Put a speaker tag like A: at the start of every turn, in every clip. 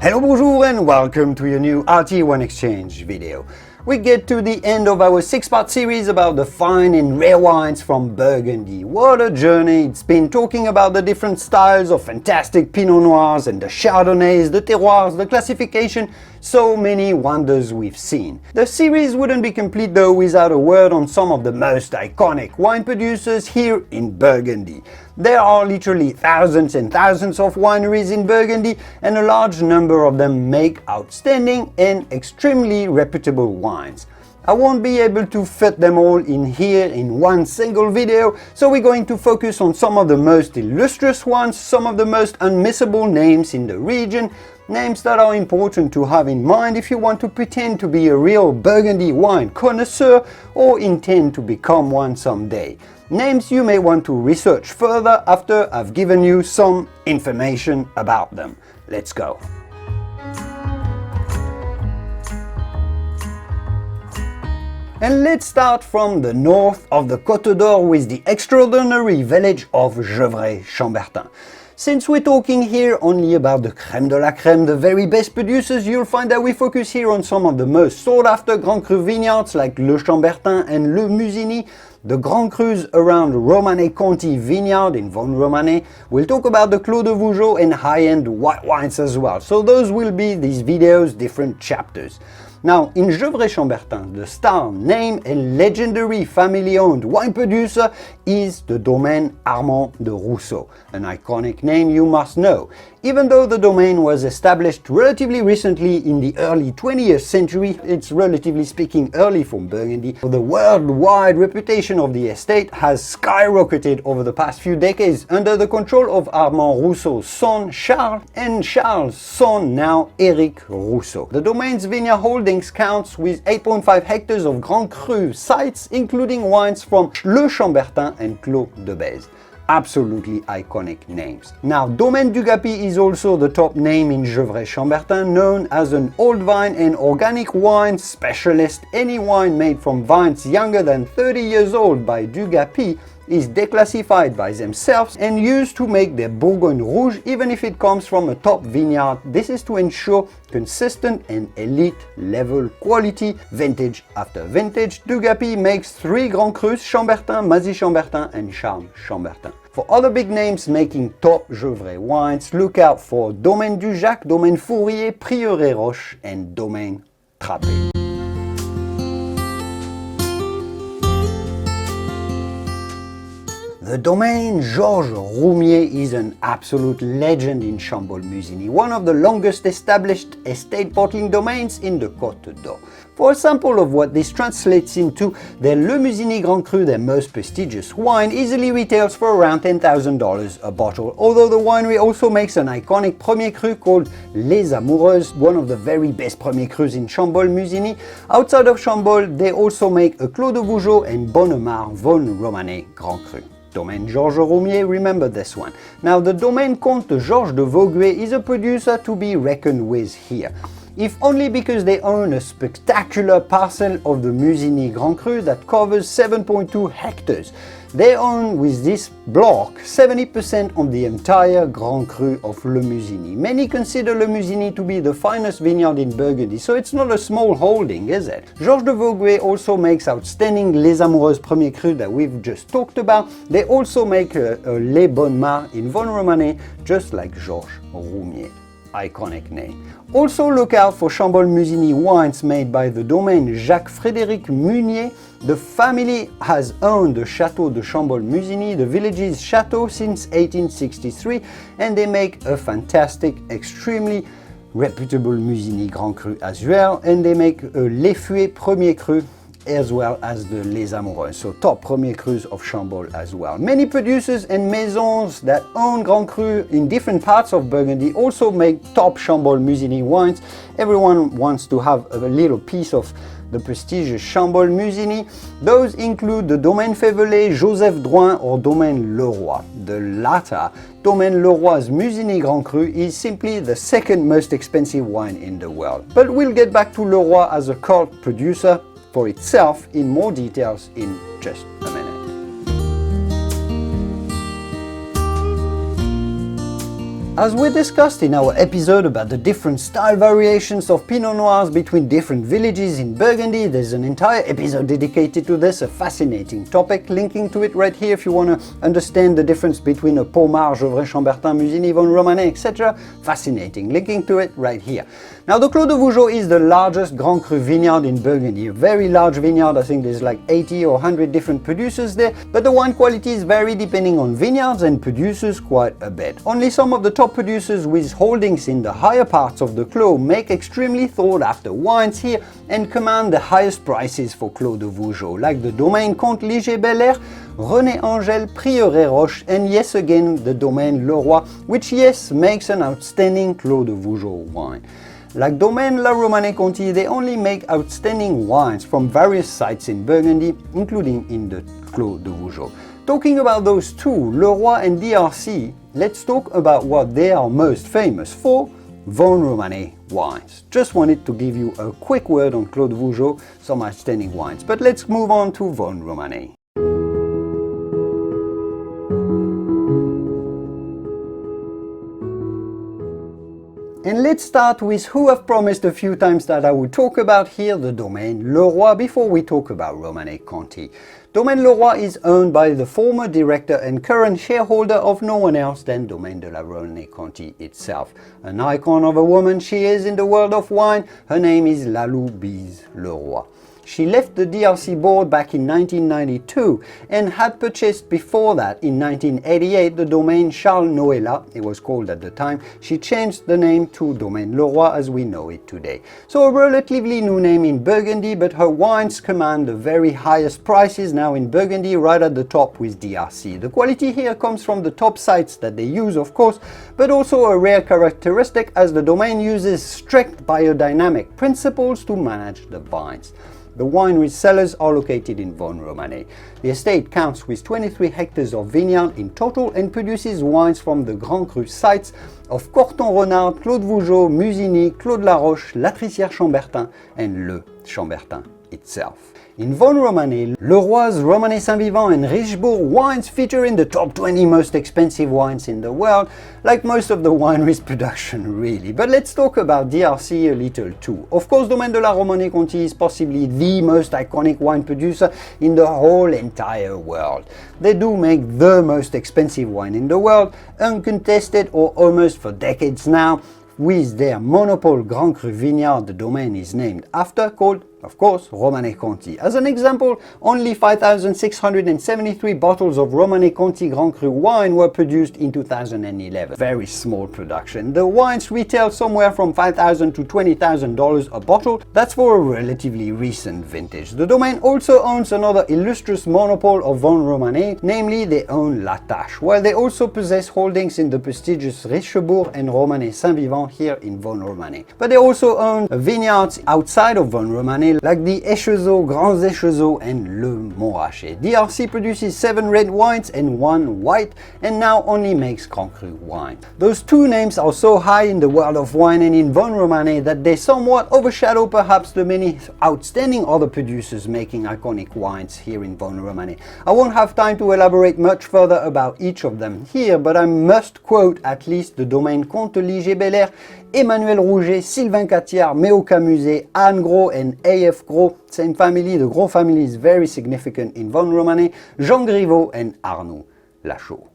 A: Hello, bonjour and welcome to your new RT1 Exchange video. We get to the end of our 6-part series about the fine and rare wines from Burgundy. What a journey it's been, talking about the different styles of fantastic Pinot Noirs and the Chardonnays, the terroirs, the classification, so many wonders we've seen. The series wouldn't be complete though without a word on some of the most iconic wine producers here in Burgundy. There are literally thousands and thousands of wineries in Burgundy, and a large number of them make outstanding and extremely reputable wines. I won't be able to fit them all in here in one single video, so we're going to focus on some of the most illustrious ones, some of the most unmissable names in the region, names that are important to have in mind if you want to pretend to be a real Burgundy wine connoisseur or intend to become one someday. Names you may want to research further after I've given you some information about them. Let's go. And let's start from the north of the Côte d'Or with the extraordinary village of Gevrey-Chambertin. Since we're talking here only about the crème de la crème, the very best producers, you'll find that we focus here on some of the most sought after Grand Cru vineyards like Le Chambertin and Le Musigny, the Grand Crus around Romanée Conti vineyard in Vosne-Romanée. We'll talk about the Clos de Vougeot and high-end white wines as well. So those will be these videos' different chapters. Now, in Gevrey-Chambertin, the star name and legendary family-owned wine producer is the Domaine Armand Rousseau, an iconic name you must know. Even though the domain was established relatively recently in the early 20th century, it's relatively speaking early for Burgundy, the worldwide reputation of the estate has skyrocketed over the past few decades under the control of Armand Rousseau's son Charles and Charles' son now Éric Rousseau. The domain's vineyard holdings counts with 8.5 hectares of Grand Cru sites, including wines from Le Chambertin and Clos de Vougeot. Absolutely iconic names. Now, Domaine Dugat-Py is also the top name in Gevrey-Chambertin, known as an old vine and organic wine specialist. Any wine made from vines younger than 30 years old by Dugat-Py is declassified by themselves and used to make their Bourgogne Rouge, even if it comes from a top vineyard. This is to ensure consistent and elite level quality, vintage after vintage. Dugat-Py makes 3 Grand Crus, Chambertin, Mazy-Chambertin and Charles-Chambertin. For other big names making top Gevrey wines, look out for Domaine Dujac, Domaine Fourrier, Prieuré-Roch and Domaine Trapet. The Domaine Georges Roumier is an absolute legend in Chambolle-Musigny, one of the longest established estate bottling domains in the Côte d'Or. For a sample of what this translates into, their Le Musigny Grand Cru, their most prestigious wine, easily retails for around $10,000 a bottle, although the winery also makes an iconic Premier Cru called Les Amoureuses, one of the very best Premier Crus in Chambolle-Musigny. Outside of Chambolle, they also make a Clos de Vougeot and Bonnemar Vosne-Romanée Grand Cru. Domaine Georges Roumier, remember this one. Now, the Domaine Comte Georges de Vougeot is a producer to be reckoned with here, if only because they own a spectacular parcel of the Musigny Grand Cru that covers 7.2 hectares. They own with this block 70% of the entire Grand Cru of Le Musigny. Many consider Le Musigny to be the finest vineyard in Burgundy, so it's not a small holding, is it? Georges de Vougeot also makes outstanding Les Amoureuses Premier Cru that we've just talked about. They also make Les Bonnemar in Vosne-Romanée, just like Georges Roumier. Iconic name. Also look out for Chambolle-Musigny wines made by the Domaine Jacques-Frédéric Munier. The family has owned the Château de Chambolle-Musigny, the village's chateau, since 1863, and they make a fantastic, extremely reputable Musigny Grand Cru as well, and they make a Les Fouets Premier Cru as well as the Les Amoureuses, so top Premier Crus of Chambolle as well. Many producers and maisons that own Grand Cru in different parts of Burgundy also make top Chambolle-Musigny wines. Everyone wants to have a little piece of the prestigious Chambolle-Musigny. Those include the Domaine Févelay, Joseph Drouin or Domaine Leroy. The latter, Domaine Leroy's Musigny Grand Cru, is simply the second most expensive wine in the world. But we'll get back to Leroy as a cult producer for itself in more details in just a minute. As we discussed in our episode about the different style variations of Pinot Noirs between different villages in Burgundy, there's an entire episode dedicated to this, a fascinating topic, linking to it right here if you want to understand the difference between a Pommard, Gevrey-Chambertin, Musigny, Vosne-Romanée, etc. Fascinating, linking to it right here. Now the Clos de Vougeot is the largest Grand Cru vineyard in Burgundy, a very large vineyard. I think there's like 80 or 100 different producers there, but the wine qualities vary depending on vineyards and producers quite a bit. Only some of the top producers with holdings in the higher parts of the Clos make extremely sought after wines here and command the highest prices for Clos de Vougeot, like the Domaine Comte Liger-Belair, René Angel, Prieuré-Roch, and yes again the Domaine Leroy, which yes makes an outstanding Clos de Vougeot wine. Like Domaine La Romanée-Conti, they only make outstanding wines from various sites in Burgundy, including in the Clos de Vougeot. Talking about those two, Leroy and DRC, let's talk about what they are most famous for, Vosne-Romanée wines. Just wanted to give you a quick word on Clos de Vougeot, some outstanding wines, but let's move on to Vosne-Romanée. And let's start with who I've promised a few times that I would talk about here, the Domaine Leroy, before we talk about Romanée-Conti. Domaine Leroy is owned by the former director and current shareholder of no one else than Domaine de la Romanée-Conti itself. An icon of a woman she is in the world of wine, her name is Lalou Bise Leroy. She left the DRC board back in 1992 and had purchased before that in 1988 the domain Charles Noëlla, it was called at the time. She changed the name to Domaine Leroy as we know it today. So a relatively new name in Burgundy, but her wines command the very highest prices now in Burgundy, right at the top with DRC. The quality here comes from the top sites that they use, of course, but also a rare characteristic as the domain uses strict biodynamic principles to manage the vines. The winery cellars are located in Vosne-Romanée. The estate counts with 23 hectares of vineyard in total and produces wines from the Grand Cru sites of Corton-Renard, Clos de Vougeot, Musigny, Clos de la Roche, La Chambertin and Le Chambertin itself. In Vosne-Romanée, Leroy's Romanée Saint-Vivant and Richebourg wines feature in the top 20 most expensive wines in the world, like most of the winery's production really. But let's talk about DRC a little too. Of course, Domaine de la Romanée-Conti is possibly the most iconic wine producer in the whole entire world. They do make the most expensive wine in the world, uncontested or almost for decades now, with their monopole Grand Cru vineyard the domain is named after, called, of course, Romanée-Conti. As an example, only 5,673 bottles of Romanée-Conti Grand Cru wine were produced in 2011. Very small production. The wines retail somewhere from $5,000 to $20,000 a bottle. That's for a relatively recent vintage. The domain also owns another Illustrous Monopole of Vosne-Romanée, namely they own La Tâche, while they also possess holdings in the prestigious Richebourg and Romanée Saint-Vivant here in Vosne-Romanée. But they also own vineyards outside of Vosne-Romanée like the Échezeaux, Grands Échezeaux and Le Montrachet. DRC produces 7 red wines and 1 white and now only makes Grand Cru wine. Those two names are so high in the world of wine and in Vosne-Romanée that they somewhat overshadow perhaps the many outstanding other producers making iconic wines here in Vosne-Romanée. I won't have time to elaborate much further about each of them here, but I must quote at least the Domaine Comte Liger-Belair, Emmanuel Rouget, Sylvain Catiard, Méo Camuset, Anne Gros and A.F. Gros, same family, the Gros family is very significant in Vosne-Romanée, Jean Griveaux and Arnaud Lachaud.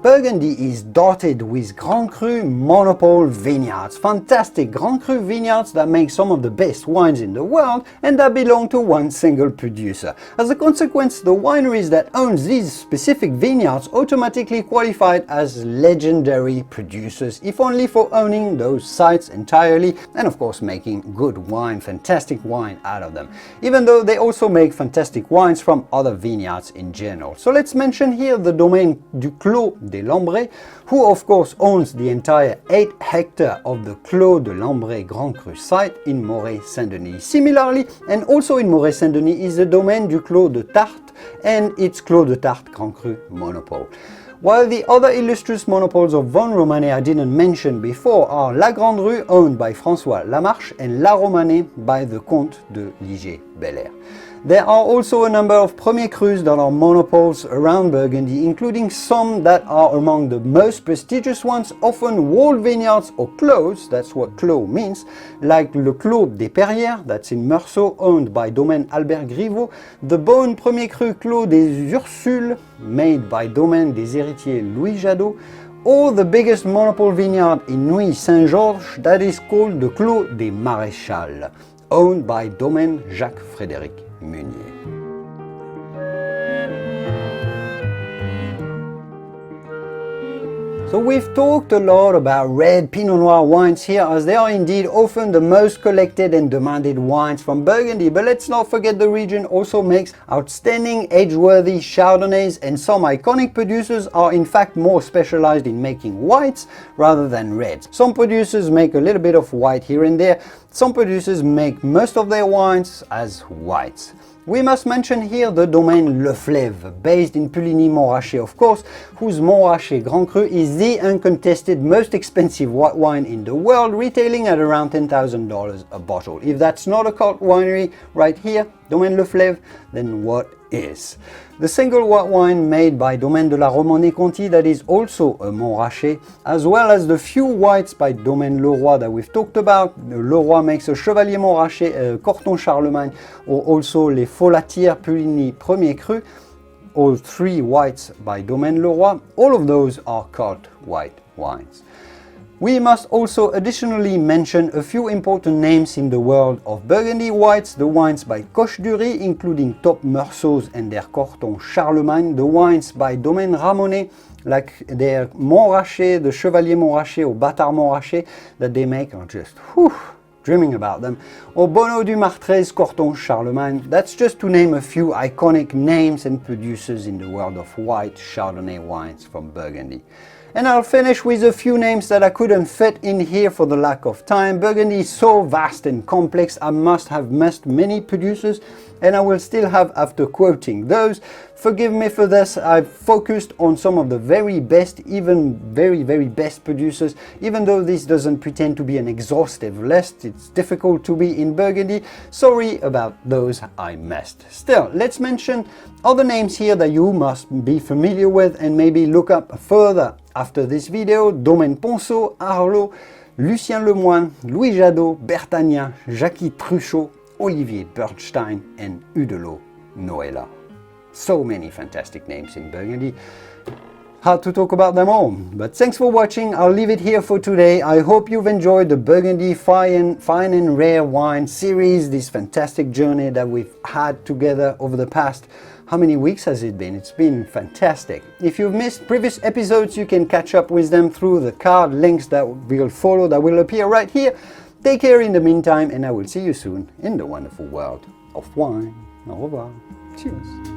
A: Burgundy is dotted with Grand Cru monopole vineyards, fantastic Grand Cru vineyards that make some of the best wines in the world and that belong to one single producer. As a consequence, the wineries that own these specific vineyards automatically qualified as legendary producers, if only for owning those sites entirely and of course making good wine, fantastic wine out of them, even though they also make fantastic wines from other vineyards in general. So let's mention here the Domaine du Clos de Lambray, who of course owns the entire 8 hectares of the Clos de Lambray Grand Cru site in Moret-Saint-Denis. Similarly, and also in Moret-Saint-Denis, is the Domaine du Clos de Tarte and its Clos de Tarte Grand Cru monopole. While the other illustrious monopoles of Vosne-Romanée I didn't mention before are La Grande Rue, owned by François Lamarche, and La Romanée by the Comte de Liger-Belair. There are also a number of Premier Crus that are monopoles around Burgundy, including some that are among the most prestigious ones, often walled vineyards or clos, that's what clos means, like le Clos des Perrières, that's in Meursault, owned by Domaine Albert Griveaux, the Beaune Premier Cru Clos des Ursules, made by Domaine des Héritiers Louis Jadot, or the biggest monopole vineyard in Nuits Saint-Georges that is called the Clos des Maréchals, owned by Domaine Jacques-Frédéric Meunier. So we've talked a lot about red Pinot Noir wines here, as they are indeed often the most collected and demanded wines from Burgundy, but let's not forget the region also makes outstanding age-worthy Chardonnays, and some iconic producers are in fact more specialized in making whites rather than reds. Some producers make a little bit of white here and there, some producers make most of their wines as whites. We must mention here the Domaine Le Fleuve, based in Puligny-Montrachet of course, whose Montrachet Grand Cru is the uncontested most expensive white wine in the world, retailing at around $10,000 a bottle. If that's not a cult winery right here, Domaine Le Fleuve, then what is? The single white wine made by Domaine de la Romanée-Conti that is also a Montrachet, as well as the few whites by Domaine Leroy that we've talked about. Leroy makes a Chevalier Montrachet, a Corton Charlemagne, or also les Folatières Puligny Premier Cru, all three whites by Domaine Leroy. All of those are cult white wines. We must also additionally mention a few important names in the world of Burgundy whites, the wines by Coche-Dury, including Top Meursault and their Corton Charlemagne, the wines by Domaine Ramonais, like their Montrachet, the Chevalier Montrachet or Bâtard Montrachet that they make are just dreaming about them, or Bonneau du Martre's Corton Charlemagne. That's just to name a few iconic names and producers in the world of white Chardonnay wines from Burgundy. And I'll finish with a few names that I couldn't fit in here for the lack of time. Burgundy is so vast and complex, I must have missed many producers, and I will still have after quoting those. Forgive me for this, I've focused on some of the very best, even very best producers, even though this doesn't pretend to be an exhaustive list. It's difficult to be in Burgundy. Sorry about those I missed. Still, let's mention other names here that you must be familiar with and maybe look up further after this video. Domaine Ponceau, Arlot, Lucien Lemoine, Louis Jadot, Bertagnan, Jackie Truchot, Olivier Bernstein, and Udelot Noëlla. So many fantastic names in Burgundy. Hard to talk about them all, but thanks for watching. I'll leave it here for today. I hope you've enjoyed the Burgundy Fine and Rare Wine series, this fantastic journey that we've had together over the past, how many weeks has it been? It's been fantastic. If you've missed previous episodes, you can catch up with them through the card links that will follow, that will appear right here. Take care in the meantime, and I will see you soon in the wonderful world of wine. Au revoir. Cheers.